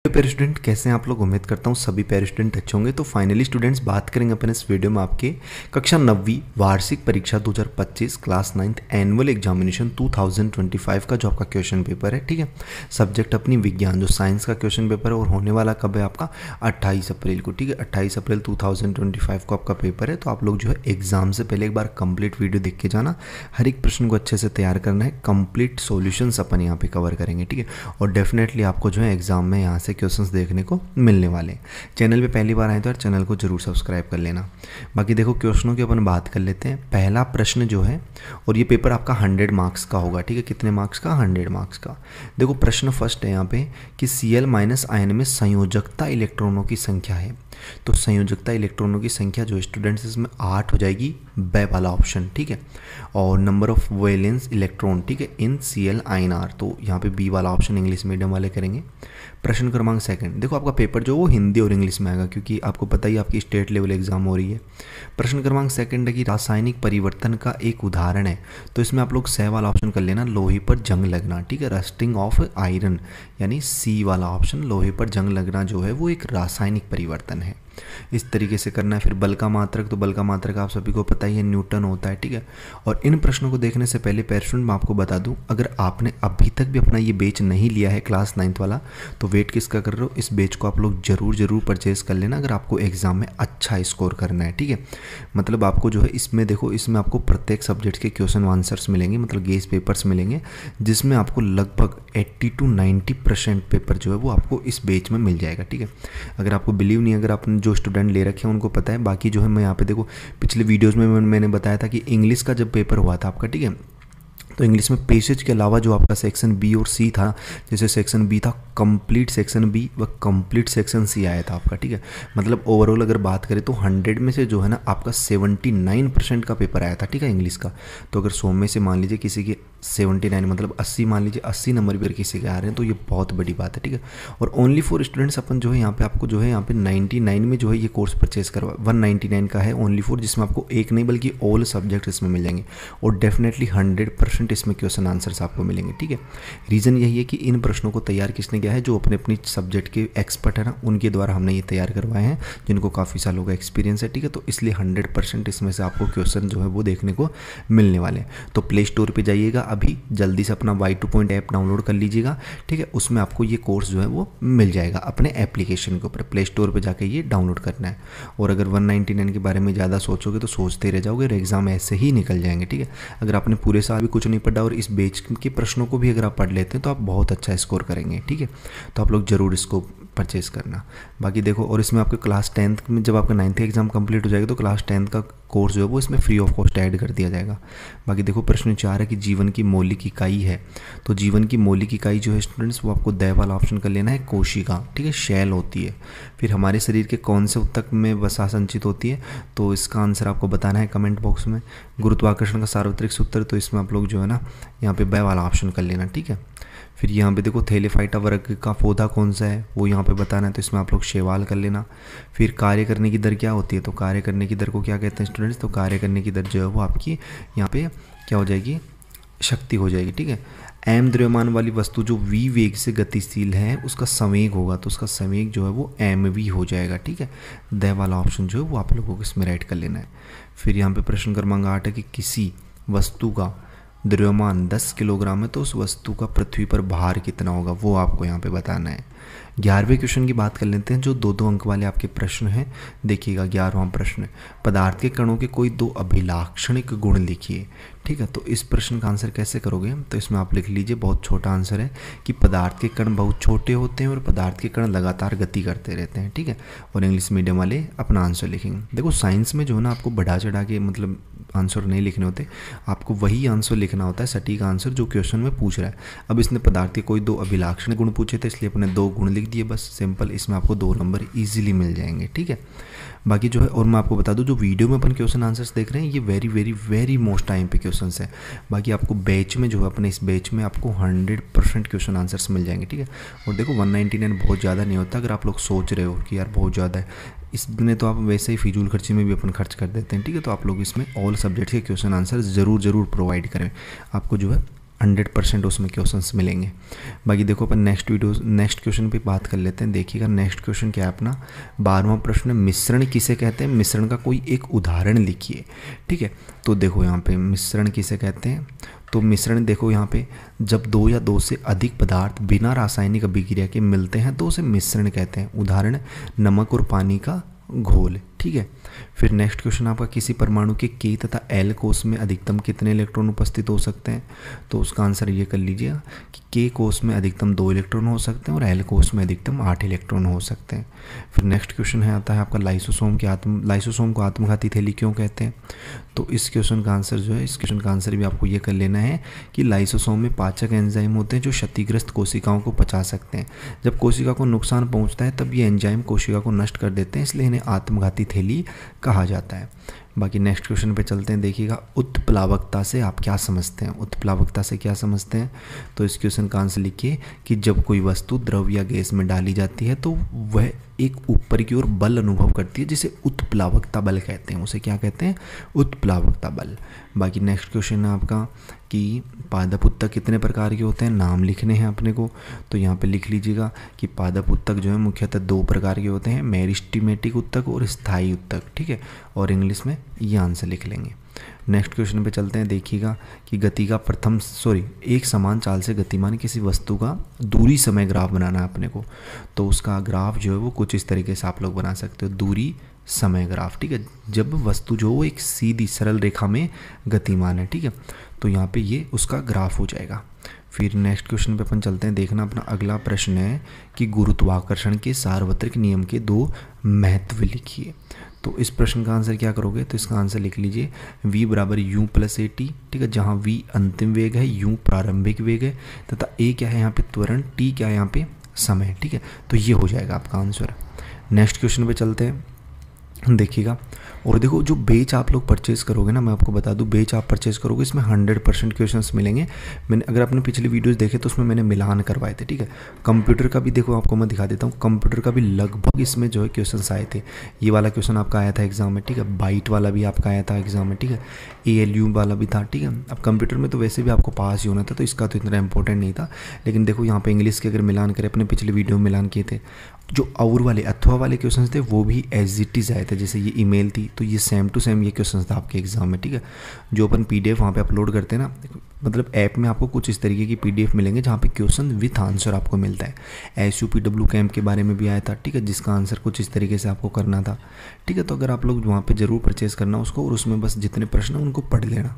प्यारे स्टूडेंट, कैसे हैं आप लोग। उम्मीद करता हूँ सभी प्यारे स्टूडेंट अच्छे होंगे। तो फाइनली स्टूडेंट्स, बात करेंगे अपन इस वीडियो में आपके कक्षा 9वीं वार्षिक परीक्षा 2025 क्लास 9th एनुअल एग्जामिनेशन 2025 का जो आपका क्वेश्चन पेपर है। ठीक है, सब्जेक्ट अपनी विज्ञान, जो साइंस का क्वेश्चन पेपर है, और होने वाला कब है आपका 28 अप्रैल को। ठीक है, 28 अप्रैल 2025 को आपका पेपर है। तो आप लोग जो है एग्जाम से पहले एक बार कंप्लीट वीडियो देख के जाना। हर एक प्रश्न को अच्छे से तैयार करना है, कंप्लीट सॉल्यूशंस अपन यहाँ पे कवर करेंगे। ठीक है, और डेफिनेटली आपको जो है एग्जाम में यहाँ से क्वेश्चंस देखने को मिलने वाले हैं। चैनल पे पहली बार आए तो यार चैनल को जरूर सब्सक्राइब कर लेना। बाकी देखो, क्वेश्चनों की अपन बात कर लेते हैं। पहला प्रश्न जो है, और ये पेपर आपका 100 मार्क्स का होगा। ठीक है, कितने मार्क्स का? 100 मार्क्स का। देखो प्रश्न फर्स्ट है यहाँ पे कि Cl- आयन में संयोजकता इलेक्ट्रॉनों की संख्या है। तो संयोजकता इलेक्ट्रॉनों की संख्या जो स्टूडेंट्स इसमें 8 हो जाएगी, ब वाला ऑप्शन। ठीक है, और नंबर ऑफ वैलेंस इलेक्ट्रॉन, ठीक है, इन Cl-INR, तो यहाँ पे बी वाला ऑप्शन इंग्लिश मीडियम वाले करेंगे। प्रश्न क्रमांक सेकंड, देखो आपका पेपर जो वो हिंदी और इंग्लिश में आएगा, क्योंकि आपको पता ही आपकी स्टेट लेवल एग्जाम हो रही है। प्रश्न क्रमांक सेकंड है कि रासायनिक परिवर्तन का एक उदाहरण है। तो इसमें आप लोग स वाला ऑप्शन कर लेना, लोहे पर जंग लगना। ठीक है, रस्टिंग ऑफ आयरन, यानी सी वाला ऑप्शन, लोहे पर जंग लगना जो है वो एक रासायनिक परिवर्तन है। इस तरीके से करना है। फिर बल का मात्रक, तो बल का मात्रक आप सभी को पता ही है, न्यूटन होता है। ठीक है, और इन प्रश्नों को देखने से पहले पेरेंट्स मैं आपको बता दूं, अगर आपने अभी तक भी अपना ये बैच नहीं लिया है क्लास 9th वाला, तो वेट किसका कर रहे हो, इस बैच को आप लोग जरूर परचेज कर लेना अगर आपको एग्जाम में अच्छा स्कोर करना है। ठीक है, मतलब आपको जो है इसमें देखो, इसमें आपको प्रत्येक सब्जेक्ट के क्वेश्चन आंसर्स मिलेंगे, मतलब गेस पेपर्स मिलेंगे, जिसमें आपको लगभग 80 to 90% पेपर जो है वो आपको इस बैच में मिल जाएगा। ठीक है, अगर आपको बिलीव नहीं, अगर आपने जो स्टूडेंट ले रखे हैं उनको पता है। बाकी जो है मैं यहाँ पे देखो, पिछले वीडियोस में मैंने बताया था कि इंग्लिश का जब पेपर हुआ था आपका, ठीक है, तो इंग्लिश में पैसेज के अलावा जो आपका सेक्शन बी और सी था, जैसे सेक्शन बी था कंप्लीट सेक्शन बी व कंप्लीट सेक्शन सी आया था आपका। ठीक है, मतलब ओवरऑल अगर बात करें तो 100 में से जो है ना आपका 79% का पेपर आया था। ठीक है, इंग्लिश का। तो अगर 100 में से मान लीजिए किसी के 79, मतलब 80, मान लीजिए 80 नंबर भी अगर किसी के आ रहे हैं तो ये बहुत बड़ी बात है। ठीक है, और ओनली फॉर स्टूडेंट्स अपन जो है यहाँ पे आपको जो है यहाँ पे 99 में जो है ये कोर्स परचेज करवा, 199 का है ओनली फॉर, जिसमें आपको एक नहीं बल्कि ऑल सब्जेक्ट इसमें मिल जाएंगे, और डेफिनेटली 100% इसमें क्वेश्चन आंसर्स आपको मिलेंगे। ठीक है, रीज़न यही है कि इन प्रश्नों को तैयार किसने किया है, जो अपने अपनी सब्जेक्ट के एक्सपर्ट है ना, उनके द्वारा हमने ये तैयार करवाए हैं, जिनको काफ़ी सालों का एक्सपीरियंस है। ठीक है, तो इसलिए 100% इसमें से आपको क्वेश्चन जो है वो देखने को मिलने वाले हैं। तो प्ले स्टोर पर जाइएगा, अभी जल्दी से अपना Y2 पॉइंट ऐप डाउनलोड कर लीजिएगा। ठीक है, उसमें आपको ये कोर्स जो है वो मिल जाएगा अपने एप्लीकेशन के ऊपर। प्ले स्टोर पर जाके ये डाउनलोड करना है। और अगर 199 के बारे में ज़्यादा सोचोगे तो सोचते रह जाओगे, एग्जाम ऐसे ही निकल जाएंगे। ठीक है, अगर आपने पूरे साल भी कुछ नहीं पढ़ा और इस बैच के प्रश्नों को भी अगर आप पढ़ लेते हैं तो आप बहुत अच्छा स्कोर करेंगे। ठीक है, तो आप लोग जरूर इसको परचेज करना। बाकी देखो, और इसमें आपके क्लास 10th में जब आपका 9th एग्जाम कंप्लीट हो जाएगा तो क्लास 10th का कोर्स जो है वो इसमें फ्री ऑफ कॉस्ट ऐड कर दिया जाएगा। बाकी देखो, प्रश्न 4 है कि जीवन की मौलिक इकाई है। तो जीवन की मौलिक इकाई जो है स्टूडेंट्स, वो आपको द वाला ऑप्शन कर लेना है, कोशिका। ठीक है, शैल होती है। फिर हमारे शरीर के कौन से ऊतक में वसा संचित होती है, तो इसका आंसर आपको बताना है कमेंट बॉक्स में। गुरुत्वाकर्षण का सार्वत्रिक सूत्र, तो इसमें आप लोग जो है ना यहाँ पे ब वाला ऑप्शन कर लेना। ठीक है, फिर यहाँ पे देखो थैलेफाइटा वर्ग का पौधा कौन सा है वो यहाँ पे बताना है, तो इसमें आप लोग शैवाल कर लेना। फिर कार्य करने की दर क्या होती है, तो कार्य करने की दर को क्या कहते हैं स्टूडेंट्स, तो कार्य करने की दर जो है वो आपकी यहाँ पे क्या हो जाएगी, शक्ति हो जाएगी। ठीक है, एम द्रव्यमान वाली वस्तु जो v वेग से गतिशील है उसका संवेग होगा, तो उसका संवेग जो है वो mv हो जाएगा। ठीक है, द वाला ऑप्शन जो है वो आप लोगों को इसमें राइट कर लेना है। फिर यहाँ पे प्रश्न क्रमांक 8 है कि किसी वस्तु का द्रव्यमान 10 किलोग्राम है तो उस वस्तु का पृथ्वी पर भार कितना होगा, वो आपको यहाँ पे बताना है। 11वें क्वेश्चन की बात कर लेते हैं, जो 2-2 अंक वाले आपके प्रश्न हैं। देखिएगा 11वां प्रश्न, पदार्थ के कणों के कोई 2 अभिलाक्षणिक गुण लिखिए। ठीक है, तो इस प्रश्न का आंसर कैसे करोगे, तो इसमें आप लिख लीजिए, बहुत छोटा आंसर है कि पदार्थ के कण बहुत छोटे होते हैं और पदार्थ के कण लगातार गति करते रहते हैं। ठीक है, और इंग्लिश मीडियम वाले अपना आंसर लिखेंगे। देखो साइंस में जो है ना आपको बढ़ा चढ़ा के मतलब आंसर नहीं लिखने होते, आपको वही आंसर लिखना होता है, सटीक आंसर जो क्वेश्चन में पूछ रहा है। अब इसने पदार्थ के कोई 2 अभिलाक्षणिक गुण पूछे थे, इसलिए अपने 2 गुण लिख दिए, बस सिंपल। इसमें आपको 2 नंबर इजीली मिल जाएंगे। ठीक है, बाकी जो है, और मैं आपको बता दूं, जो वीडियो में अपन क्वेश्चन आंसर्स देख रहे हैं ये वेरी मोस्ट टाइम पे क्वेश्चंस है। बाकी आपको बैच में जो है, अपने इस बैच में आपको 100% क्वेश्चन आंसर्स मिल जाएंगे। ठीक है, और देखो 199 बहुत ज़्यादा नहीं होता। अगर आप लोग सोच रहे हो कि यार बहुत ज़्यादा है, इसमें तो आप वैसे ही फिजूल खर्ची में भी अपन खर्च कर देते हैं। ठीक है, तो आप लोग इसमें ऑल सब्जेक्ट्स के क्वेश्चन आंसर ज़रूर प्रोवाइड करें। आपको जो है 100% उसमें क्वेश्चंस मिलेंगे। बाकी देखो अपन नेक्स्ट क्वेश्चन पे बात कर लेते हैं। देखिएगा नेक्स्ट क्वेश्चन क्या है अपना 12वां प्रश्न, मिश्रण किसे कहते हैं, मिश्रण का कोई एक उदाहरण लिखिए। ठीक है, तो देखो यहाँ पे मिश्रण किसे कहते हैं, तो मिश्रण देखो यहाँ पे जब 2 या 2 से अधिक पदार्थ बिना रासायनिक अभिक्रिया के मिलते हैं तो उसे मिश्रण कहते हैं। उदाहरण नमक और पानी का घोल। ठीक है, फिर नेक्स्ट क्वेश्चन आपका किसी परमाणु के के तथा एल कोष में अधिकतम कितने इलेक्ट्रॉन उपस्थित हो सकते हैं, तो उसका आंसर ये कर लीजिएगा कि के कोष में अधिकतम 2 इलेक्ट्रॉन हो सकते हैं और एल कोष में अधिकतम 8 इलेक्ट्रॉन हो सकते हैं। फिर नेक्स्ट क्वेश्चन है आता है आपका लाइसोसोम को आत्मघाती थैली क्यों कहते हैं, तो इस क्वेश्चन का आंसर जो है, इस क्वेश्चन का आंसर भी आपको ये कर लेना है कि लाइसोसोम में पाचक एंजाइम होते हैं जो क्षतिग्रस्त कोशिकाओं को पचा सकते हैं। जब कोशिका को नुकसान पहुंचता है तब ये एंजाइम कोशिका को नष्ट कर देते हैं, इसलिए इन्हें आत्मघाती थैली कहा जाता है। बाकी नेक्स्ट क्वेश्चन पे चलते हैं। देखिएगा उत्प्लावकता से आप क्या समझते हैं, उत्प्लावकता से क्या समझते हैं, तो इस क्वेश्चन का आंसर लिखिए कि जब कोई वस्तु द्रव या गैस में डाली जाती है तो वह एक ऊपर की ओर बल अनुभव करती है जिसे उत्प्लावकता बल कहते हैं, उसे क्या कहते हैं, उत्प्लावकता बल। बाकी नेक्स्ट क्वेश्चन है आपका कि पादप उत्तक कितने प्रकार के होते हैं, नाम लिखने हैं अपने को, तो यहाँ पे लिख लीजिएगा कि पादप उत्तक जो है मुख्यतः 2 प्रकार के होते हैं, मेरिस्टेमेटिक उत्तक और स्थायी उत्तक। ठीक है, और इंग्लिश में ये आंसर लिख लेंगे। नेक्स्ट क्वेश्चन पे चलते हैं। देखिएगा कि गति का एक समान चाल से गतिमान किसी वस्तु का दूरी समय ग्राफ बनाना है अपने को, तो उसका ग्राफ जो है वो कुछ इस तरीके से आप लोग बना सकते हो, दूरी समय ग्राफ। ठीक है, जब वस्तु जो वो एक सीधी सरल रेखा में गतिमान है। ठीक है, तो यहाँ पे ये उसका ग्राफ हो जाएगा। फिर नेक्स्ट क्वेश्चन पे अपन चलते हैं। देखना अपना अगला प्रश्न है कि गुरुत्वाकर्षण के सार्वत्रिक नियम के 2 महत्व लिखिए, तो इस प्रश्न का आंसर क्या करोगे, तो इसका आंसर लिख लीजिए v बराबर u प्लस ए टी। ठीक है, जहाँ v अंतिम वेग है, u प्रारंभिक वेग है तथा a क्या है यहाँ पे त्वरण, t क्या है यहाँ पे समय। ठीक है, तो ये हो जाएगा आपका आंसर। नेक्स्ट क्वेश्चन पे चलते हैं। देखिएगा, और देखो जो बेच आप लोग परचेज़ करोगे ना, मैं आपको बता दूं बेच आप परचेज़ करोगे इसमें 100% क्वेश्चंस मिलेंगे। मैंने अगर आपने पिछले वीडियोस देखे तो उसमें मैंने मिलान करवाए थे। ठीक है, कंप्यूटर का भी देखो आपको मैं दिखा देता हूँ, कंप्यूटर का भी लगभग इसमें जो है क्वेश्चंस आए थे। ये वाला क्वेश्चन आपका आया था एग्जाम में। ठीक है, बाइट वाला भी आपका आया था एग्जाम में। ठीक है, ALU वाला भी था। ठीक है, अब कंप्यूटर में तो वैसे भी आपको पास ही होना था, तो इसका तो इतना इंपॉर्टेंट नहीं था। लेकिन देखो यहाँ पे इंग्लिश के अगर मिलान करें, अपने पिछले वीडियो में मिलान किए थे, जो और वाले अथवा वाले क्वेश्चंस थे वो भी एज इट इज़ आए थे। जैसे ये ईमेल थी तो ये सेम टू सेम ये क्वेश्चंस था आपके एग्जाम में। ठीक है, जो अपन PDF वहाँ पे अपलोड करते हैं ना, मतलब ऐप में आपको कुछ इस तरीके की PDF मिलेंगे जहाँ पे क्वेश्चन विथ आंसर आपको मिलता है। SUPW कैंप के बारे में भी आया था। ठीक है, जिसका आंसर कुछ इस तरीके से आपको करना था। ठीक है, तो अगर आप लोग वहाँ पे जरूर परचेज करना उसको, और उसमें बस जितने प्रश्न हैं उनको पढ़ लेना।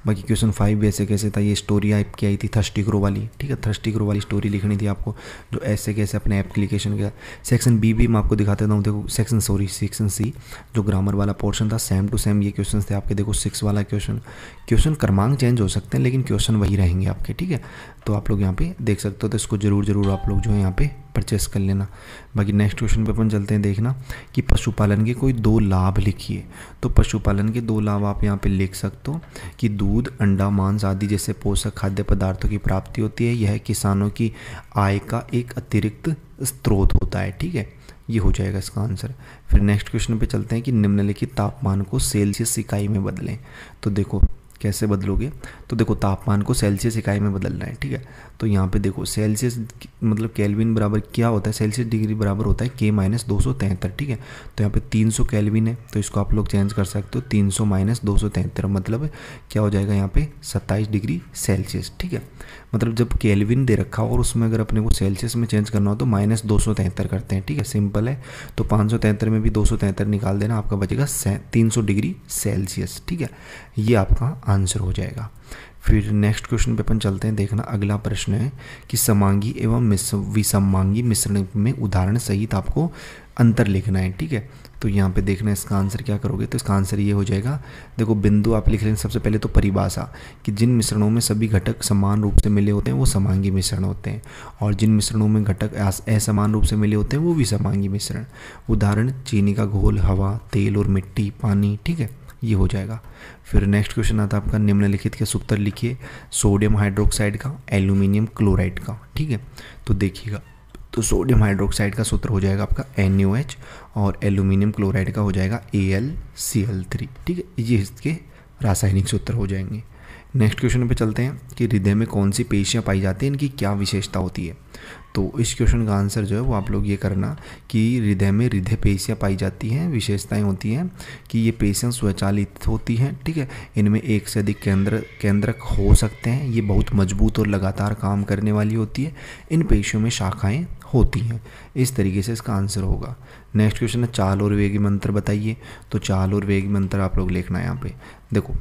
बाकी क्वेश्चन 5 भी ऐसे कैसे था, ये स्टोरी ऐप की आई थी थर्स्टी ग्रो वाली। ठीक है, थर्स्टी ग्रो वाली स्टोरी लिखनी थी आपको, जो ऐसे कैसे अपने एप्लीकेशन का। सेक्शन B भी मैं आपको दिखा देता हूँ। देखो सेक्शन C जो ग्रामर वाला पोर्शन था, सेम टू सेम ये क्वेश्चन थे आपके। देखो 6 वाला क्वेश्चन क्रमांक चेंज हो सकते हैं लेकिन क्वेश्चन वही रहेंगे आपके। ठीक है, तो आप लोग यहाँ पे देख सकते हो, तो इसको जरूर आप लोग जो है यहाँ पे परचेस कर लेना। बाकी नेक्स्ट क्वेश्चन पे अपन चलते हैं। देखना कि पशुपालन के कोई 2 लाभ लिखिए, तो पशुपालन के 2 लाभ आप यहाँ पे लिख सकते हो कि दूध, अंडा, मांस आदि जैसे पोषक खाद्य पदार्थों की प्राप्ति होती है। यह किसानों की आय का एक अतिरिक्त स्रोत होता है। ठीक है, ये हो जाएगा इसका आंसर। फिर नेक्स्ट क्वेश्चन पे चलते हैं कि निम्नलिखित तापमान को सेल्सियस इकाई में बदलें, तो देखो कैसे बदलोगे, तो देखो तापमान को सेल्सियस इकाई में बदलना है। ठीक है, तो यहाँ पे देखो सेल्सियस मतलब केल्विन बराबर क्या होता है, सेल्सियस डिग्री बराबर होता है K-273। ठीक है, तो यहाँ पे 300 केल्विन है, तो इसको आप लोग चेंज कर सकते हो 300 - 273, मतलब क्या हो जाएगा यहाँ पे 27 डिग्री सेल्सियस। ठीक है, मतलब जब केल्विन दे रखा हो और उसमें अगर अपने को सेल्सियस में चेंज करना हो तो -273 करते हैं। ठीक है, सिंपल है, तो 573 में भी 273 निकाल देना, आपका बचेगा 300 डिग्री सेल्सियस। ठीक है, ये आपका आंसर हो जाएगा। फिर नेक्स्ट क्वेश्चन पे अपन चलते हैं। देखना अगला प्रश्न है कि समांगी एवं विसमांगी मिश्रण में उदाहरण सहित आपको अंतर लिखना है। ठीक है, तो यहाँ पे देखना इसका आंसर क्या करोगे, तो इसका आंसर ये हो जाएगा। देखो बिंदु आप लिख लेंगे सबसे पहले तो परिभाषा कि जिन मिश्रणों में सभी घटक समान रूप से मिले होते हैं वो समांगी मिश्रण होते हैं, और जिन मिश्रणों में घटक असमान रूप से मिले होते हैं वो विसमांगी मिश्रण। उदाहरण चीनी का घोल, हवा, तेल और मिट्टी, पानी। ठीक है, ये हो जाएगा। फिर नेक्स्ट क्वेश्चन आता है आपका निम्नलिखित के सूत्र लिखिए सोडियम हाइड्रोक्साइड का, एल्यूमिनियम क्लोराइड का। ठीक है, तो देखिएगा, तो सोडियम हाइड्रोक्साइड का सूत्र हो जाएगा आपका NaOH और एल्यूमिनियम क्लोराइड का हो जाएगा AlCl3। ठीक है, ये इसके रासायनिक सूत्र हो जाएंगे। नेक्स्ट क्वेश्चन पे चलते हैं कि हृदय में कौन सी पेशियाँ पाई जाती हैं, इनकी क्या विशेषता होती है। तो इस क्वेश्चन का आंसर जो है वो आप लोग ये करना कि हृदय में हृदय पेशियाँ पाई जाती हैं। विशेषताएं होती हैं कि ये पेशियाँ स्वचालित होती हैं, ठीक है। इनमें एक से अधिक केंद्रक हो सकते हैं। ये बहुत मजबूत और लगातार काम करने वाली होती है। इन पेशियों में शाखाएँ होती हैं। इस तरीके से इसका आंसर होगा। नेक्स्ट क्वेश्चन है चाल और वेग मंत्र बताइए। तो चाल और वेग मंत्र आप लोग लिखना है यहाँ पे। देखो,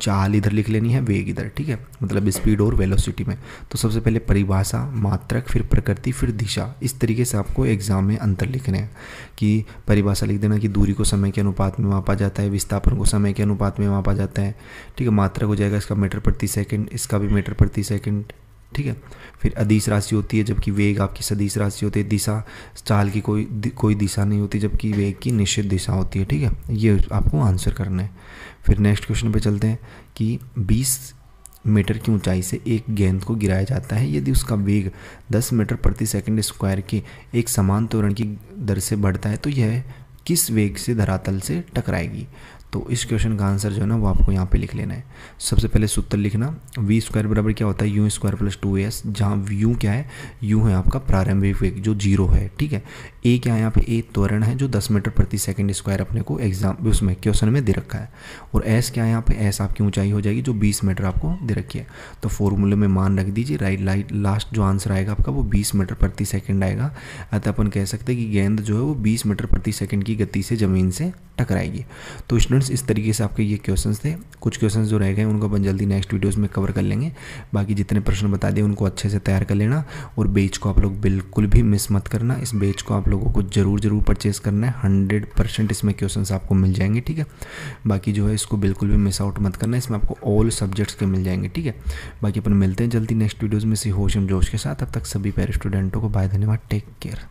चाल इधर लिख लेनी है, वेग इधर, ठीक है, मतलब स्पीड और वेलोसिटी में। तो सबसे पहले परिभाषा, मात्रक, फिर प्रकृति, फिर दिशा। इस तरीके से आपको एग्जाम में अंतर लिखने हैं कि परिभाषा लिख देना कि दूरी को समय के अनुपात में मापा जाता है, विस्थापन को समय के अनुपात में मापा जाता है, ठीक है। मात्रक हो जाएगा इसका मीटर प्रति सेकंड, इसका भी मीटर प्रति सेकंड, ठीक है। फिर अदिश राशि होती है, जबकि वेग आपकी सदिश राशि होती है। दिशा, चाल की कोई दिशा नहीं होती, जबकि वेग की निश्चित दिशा होती है, ठीक है। ये आपको आंसर करना है। फिर नेक्स्ट क्वेश्चन पे चलते हैं कि 20 मीटर की ऊंचाई से एक गेंद को गिराया जाता है। यदि उसका वेग 10 मीटर प्रति सेकंड स्क्वायर के एक समान त्वरण की दर से बढ़ता है तो यह किस वेग से धरातल से टकराएगी। तो इस क्वेश्चन का आंसर जो है ना वो आपको यहाँ पे लिख लेना है। सबसे पहले सूत्र लिखना, वी स्क्वायर बराबर क्या होता है, यू स्क्वायर प्लस 2as, जहाँ यू क्या है, यू है आपका प्रारंभिक वेग जो 0 है, ठीक है। ए क्या है यहाँ पे, ए त्वरण है जो 10 मीटर प्रति सेकंड स्क्वायर अपने को एग्जाम उसमें क्वेश्चन में दे रखा है। और एस क्या है यहाँ पे, एस आपकी ऊंचाई हो जाएगी जो 20 मीटर आपको दे रखी है। तो फॉर्मूले में मान रख दीजिए, राइट लास्ट जो आंसर आएगा आपका वो 20 मीटर प्रति सेकंड आएगा। अतः अपन कह सकते हैं कि गेंद जो है वो 20 मीटर प्रति सेकंड की गति से ज़मीन से टकराएगी। तो स्टूडेंट्स इस तरीके से आपके ये क्वेश्चंस थे। कुछ क्वेश्चंस जो रह गए उनको अपन जल्दी नेक्स्ट वीडियोस में कवर कर लेंगे। बाकी जितने प्रश्न बता दिए उनको अच्छे से तैयार कर लेना। और बैच को आप लोग बिल्कुल भी मिस मत करना। इस बैच को आप लोगों को जरूर परचेज़ करना है। 100% इसमें क्वेश्चंस आपको मिल जाएंगे, ठीक है। बाकी जो है इसको बिल्कुल भी मिस आउट मत करना। इसमें आपको ऑल सब्जेक्ट्स के मिल जाएंगे, ठीक है। बाकी अपन मिलते हैं जल्दी नेक्स्ट वीडियोज़ में इसी होश एवं जोश के साथ। अब तक सभी पैर स्टूडेंटों को बाय, धन्यवाद, टेक केयर।